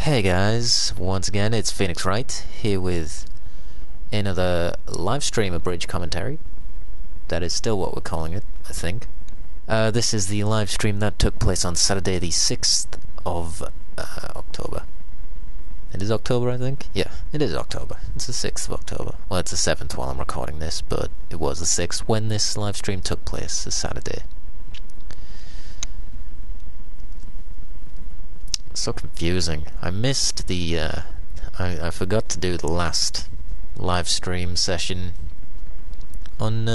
Hey guys, once again it's Phoenix Wright here with another Livestream Abridged commentary. That is still what we're calling it, I think. This is the live stream that took place on Saturday the 6th of October. It is October, I think? Yeah, it is October. It's the 6th of October. Well, it's the 7th while I'm recording this, but it was the 6th when this live stream took place, this Saturday. So confusing. I missed the I forgot to do the last live stream session on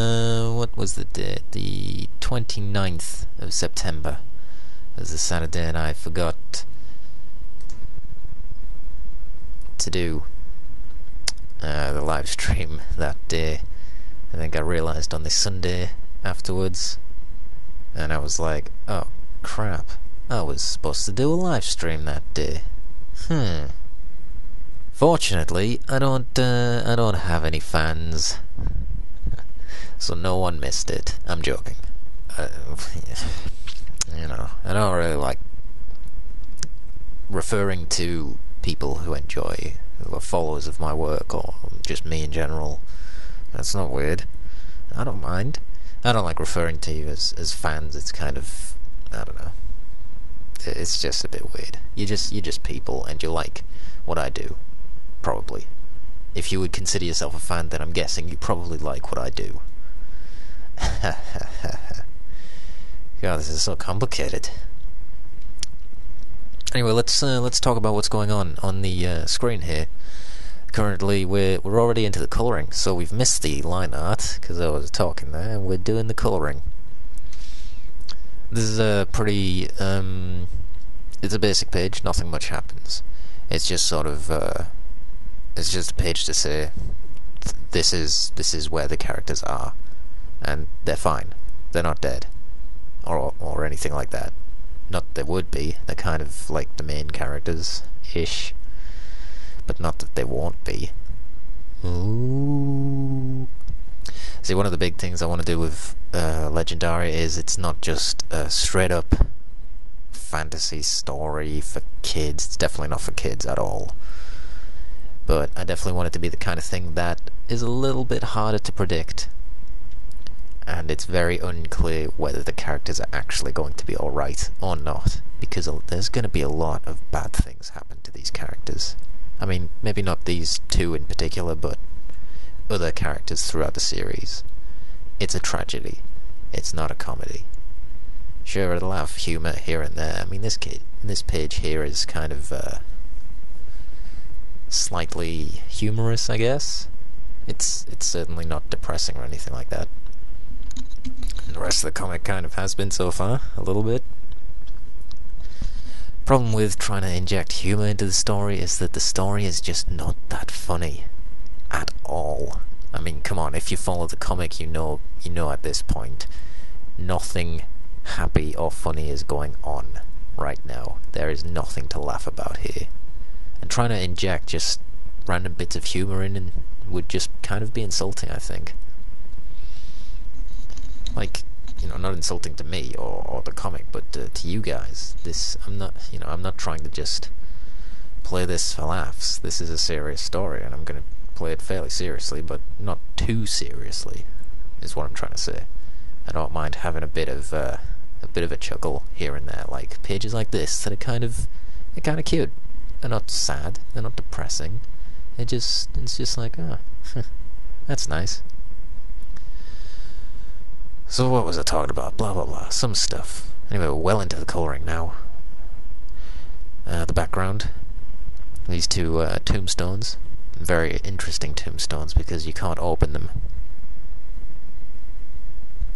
what was the date? The 29th of September. It was a Saturday and I forgot to do the live stream that day. I think I realized on the Sunday afterwards, and I was like, oh crap, I was supposed to do a live stream that day. Fortunately, I don't have any fans, so no one missed it. I'm joking. You know, I don't really like referring to people who enjoy, who are followers of my work, or just me in general. That's not weird. I don't mind. I don't like referring to you as fans. It's kind of, I don't know. It's just a bit weird. You're just people, and you like what I do. Probably. If you would consider yourself a fan, then I'm guessing you probably like what I do. God, this is so complicated. Anyway, let's talk about what's going on the screen here. Currently, we're already into the colouring, so we've missed the line art because I was talking there, and we're doing the colouring. This is a pretty it's a basic page. Nothing much happens. It's just sort of it's just a page to say this is where the characters are, and they're fine. They're not dead, or anything like that. Not that they would be. They're kind of like the main characters ish, but not that they won't be. Ooh. See, one of the big things I want to do with Legendary is it's not just a straight up fantasy story for kids. It's definitely not for kids at all. But I definitely want it to be the kind of thing that is a little bit harder to predict. And it's very unclear whether the characters are actually going to be alright or not. Because there's going to be a lot of bad things happen to these characters. I mean, maybe not these two in particular, but other characters throughout the series. It's a tragedy. It's not a comedy. Sure, it'll have humour here and there. I mean, this page here is kind of slightly humorous, I guess. It's certainly not depressing or anything like that. And the rest of the comic kind of has been so far, a little bit. Problem with trying to inject humour into the story is that the story is just not that funny at all. I mean, come on, if you follow the comic, you know at this point nothing happy or funny is going on right now. There is nothing to laugh about here. And trying to inject just random bits of humour in and would just kind of be insulting, I think. Like, you know, not insulting to me or the comic, but to you guys. I'm not trying to just play this for laughs. This is a serious story, and I'm going to play it fairly seriously, but not too seriously, is what I'm trying to say. I don't mind having a bit of a chuckle here and there, like pages like this that are kind of cute. They're not sad. They're not depressing. It's just like, oh, that's nice. So what was I talking about? Blah blah blah. Some stuff. Anyway, we're well into the colouring now. The background. These two tombstones. Very interesting tombstones because you can't open them.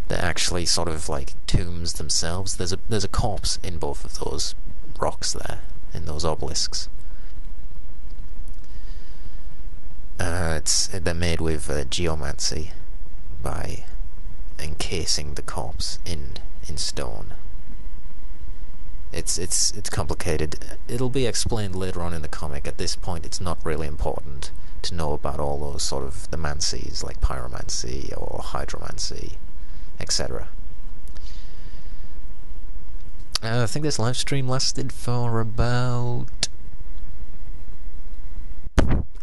They're actually sort of like tombs themselves. There's a corpse in both of those rocks there, in those obelisks. They're made with geomancy by encasing the corpse in stone. It's complicated. It'll be explained later on in the comic. At this point, it's not really important to know about all those sort of the mancies, like pyromancy or hydromancy, etc. I think this live stream lasted for about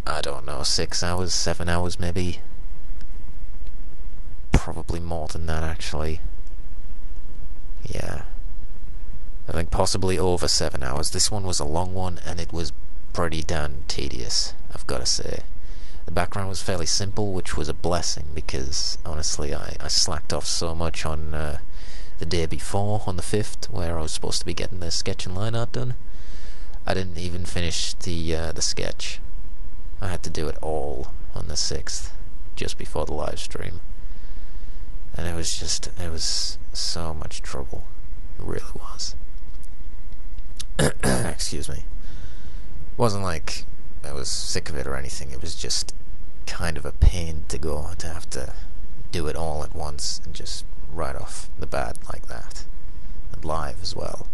I don't know, 6 hours, 7 hours maybe. Probably more than that, actually. Yeah. I think possibly over 7 hours. This one was a long one, and it was pretty damn tedious, I've got to say. The background was fairly simple, which was a blessing, because honestly I slacked off so much on the day before, on the 5th, where I was supposed to be getting the sketch and line art done. I didn't even finish the sketch. I had to do it all on the 6th, just before the live stream. And it was so much trouble. It really was. Excuse me. It wasn't like I was sick of it or anything. It was just kind of a pain to have to do it all at once and just right off the bat like that. And live as well.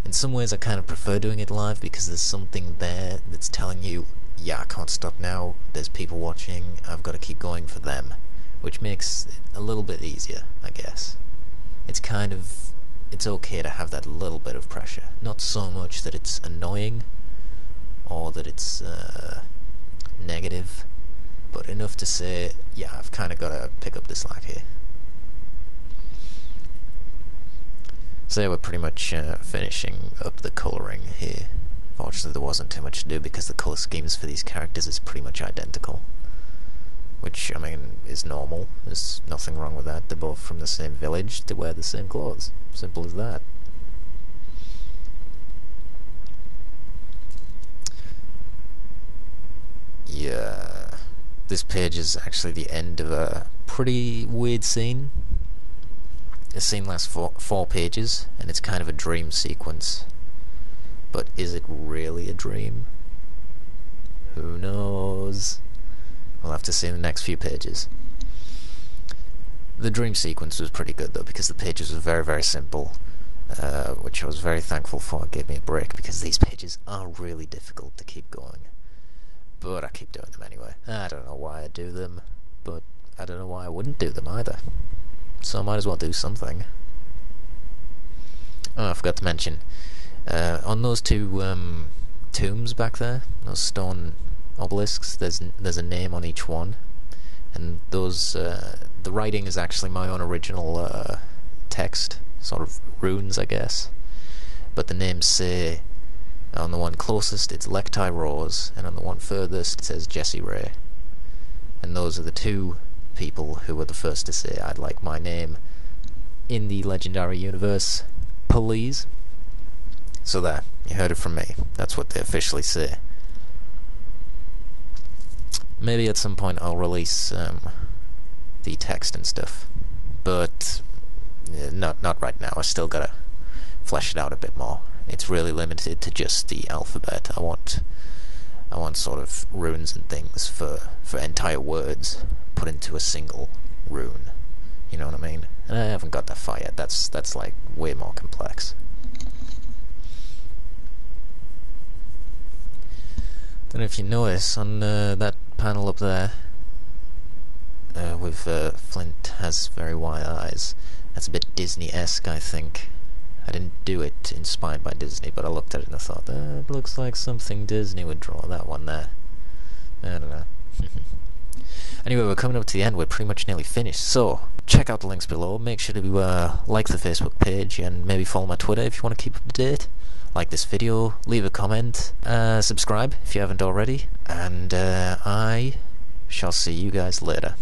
In some ways I kind of prefer doing it live because there's something there that's telling you, yeah, I can't stop now, there's people watching, I've got to keep going for them. Which makes it a little bit easier, I guess. It's okay to have that little bit of pressure. Not so much that it's annoying, or that it's negative, but enough to say, yeah, I've kind of got to pick up the slack here. So we're pretty much finishing up the colouring here. Fortunately there wasn't too much to do because the colour schemes for these characters is pretty much identical. Which, I mean, is normal. There's nothing wrong with that. They're both from the same village, they wear the same clothes. Simple as that. Yeah. This page is actually the end of a pretty weird scene. The scene lasts four pages, and it's kind of a dream sequence. But is it really a dream? Who knows? We'll have to see in the next few pages. The dream sequence was pretty good though, because the pages were very, very simple, which I was very thankful for. It gave me a break, because these pages are really difficult to keep going. But I keep doing them anyway. I don't know why I do them, but I don't know why I wouldn't do them either. So I might as well do something. Oh, I forgot to mention, on those two tombs back there, those stone obelisks, there's a name on each one, and those the writing is actually my own original text, sort of runes, I guess. But the names say, on the one closest it's Lecti Rose, and on the one furthest it says Jessie Ray. And those are the two people who were the first to say, I'd like my name in the Legendary universe, please. So there, you heard it from me. That's what they officially say. Maybe at some point I'll release the text and stuff, but not right now. I still gotta flesh it out a bit more. It's really limited to just the alphabet. I want sort of runes and things for entire words put into a single rune. You know what I mean? And I haven't got that far yet. That's like way more complex. Don't know if you notice on that panel up there, with Flint has very wide eyes. That's a bit Disney-esque, I think. I didn't do it inspired by Disney, but I looked at it and I thought, that looks like something Disney would draw, that one there. I don't know. Anyway, we're coming up to the end. We're pretty much nearly finished. So, check out the links below. Make sure to like the Facebook page and maybe follow my Twitter if you want to keep up to date. Like this video, leave a comment, subscribe if you haven't already, and I shall see you guys later.